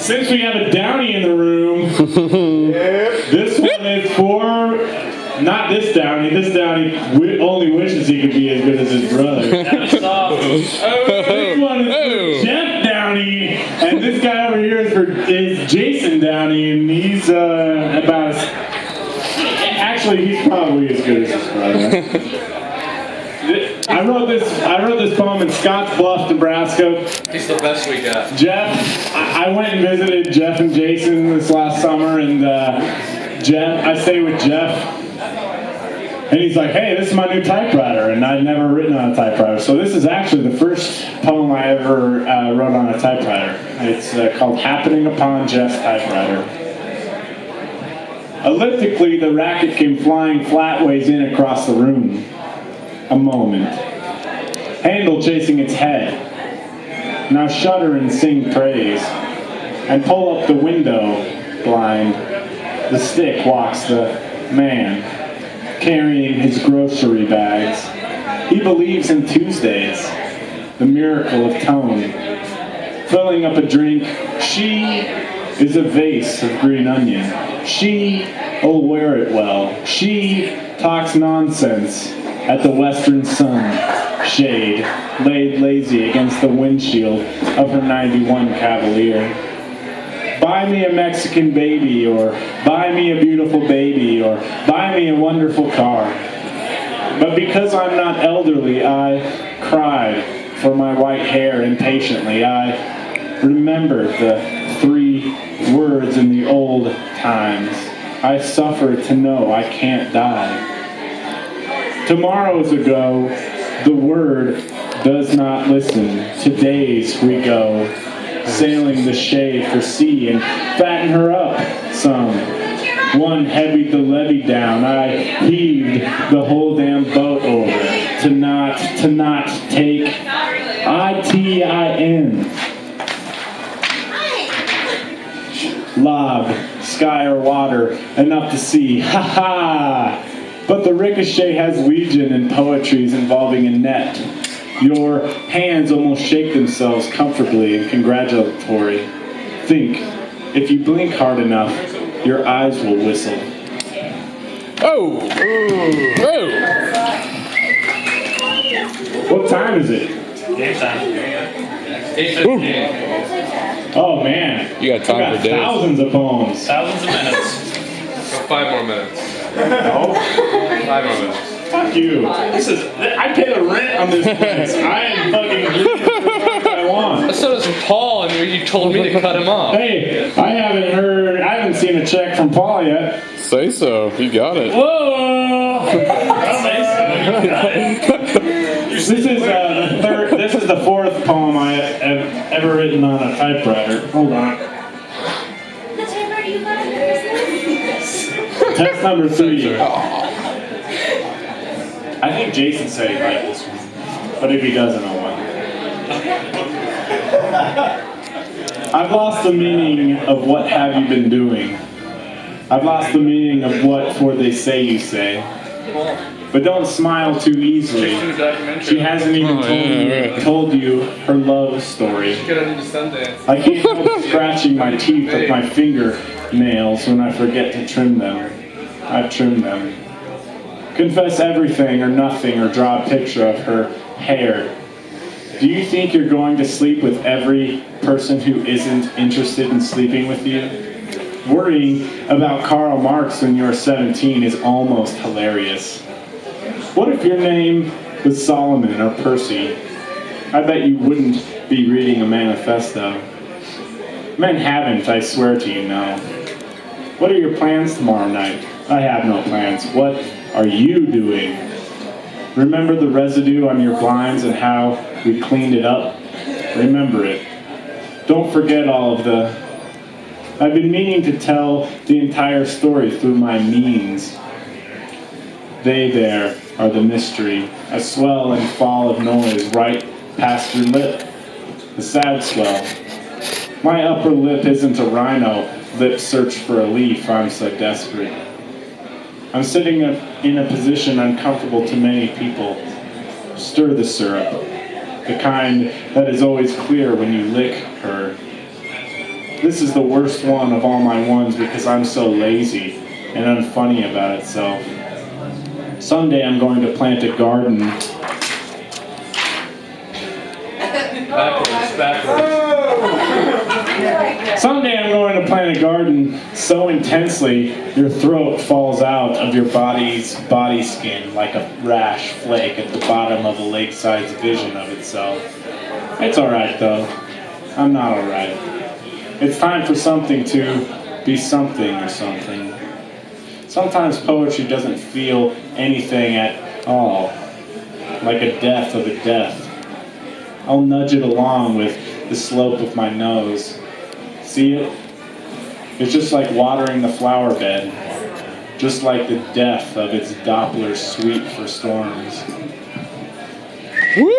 Since we have a Downey in the room, this one is for not this Downey. This Downey only wishes he could be as good as his brother. This one is for Jeff Downey, and this guy over here is Jason Downey, and he's about as... Actually, he's probably as good as his brother. I wrote this poem in Scottsbluff, Nebraska. He's the best we got. Jeff, I went and visited Jeff and Jason this last summer, and I stayed with Jeff, and he's like, "Hey, this is my new typewriter," and I'd never written on a typewriter. So this is actually the first poem I ever wrote on a typewriter. It's called "Happening Upon Jeff's Typewriter." Elliptically, the racket came flying flatways in across the room. A moment. Handle chasing its head. Now shudder and sing praise. And pull up the window blind. The stick walks the man, carrying his grocery bags. He believes in Tuesdays, the miracle of tone. Filling up a drink, she is a vase of green onion. She'll wear it well. She talks nonsense at the western sun, shade, laid lazy against the windshield of her 91 Cavalier. Buy me a Mexican baby, or buy me a beautiful baby, or buy me a wonderful car. But because I'm not elderly, I cried for my white hair impatiently. I remembered the 3 words in the old times. I suffer to know I can't die. Tomorrow's ago, the word does not listen. Today's we go, sailing the shade for sea and fatten her up some. One heavied the levee down. I heaved the whole damn boat over to not take ITIN. Lob, sky or water, enough to see. Ha ha! But the ricochet has legion in poetries involving a net. Your hands almost shake themselves comfortably and congratulatory. Think, if you blink hard enough, your eyes will whistle. Oh! Oh! What time is it? Game time. 8:15. Oh man. You got time for days. Thousands of poems. Thousands of minutes. Or 5 more minutes. No. 5 more minutes. Fuck you. I pay the rent on this place. I am fucking doing what I want. So does Paul, and you told me to cut him off. Hey, I haven't seen a check from Paul yet. Say so. You got it. Whoa! This is the 4th poem I have ever written on a typewriter. Hold on. The typewriter you got on Christmas? Test number 3. I think Jason said he liked this one. But if he doesn't, oh well. I've lost the meaning of what have you been doing. I've lost the meaning of what for they say you say. But don't smile too easily. She hasn't even told you her love story. I can't help scratching my teeth with my fingernails when I forget to trim them. I've trimmed them. Confess everything or nothing, or draw a picture of her hair. Do you think you're going to sleep with every person who isn't interested in sleeping with you? Worrying about Karl Marx when you're 17 is almost hilarious. What if your name was Solomon or Percy? I bet you wouldn't be reading a manifesto. Men haven't, I swear to you, no. What are your plans tomorrow night? I have no plans. What are you doing? Remember the residue on your blinds and how we cleaned it up? Remember it. Don't forget all of the... I've been meaning to tell the entire story through my means. They there are the mystery, a swell and fall of noise right past your lip, the sad swell. My upper lip isn't a rhino, lips search for a leaf, I'm so desperate. I'm sitting in a position uncomfortable to many people. Stir the syrup, the kind that is always clear when you lick her. This is the worst one of all my ones because I'm so lazy and unfunny about it. So someday I'm going to plant a garden. Backwards. Someday I'm going to plant a garden so intensely your throat falls out of your body's body skin like a rash flake at the bottom of a lakeside's vision of itself. It's alright though. I'm not alright. It's time for something to be something or something. Sometimes poetry doesn't feel anything at all, like a death of a death. I'll nudge it along with the slope of my nose. See it? It's just like watering the flower bed, just like the death of its Doppler sweep for storms. Woo!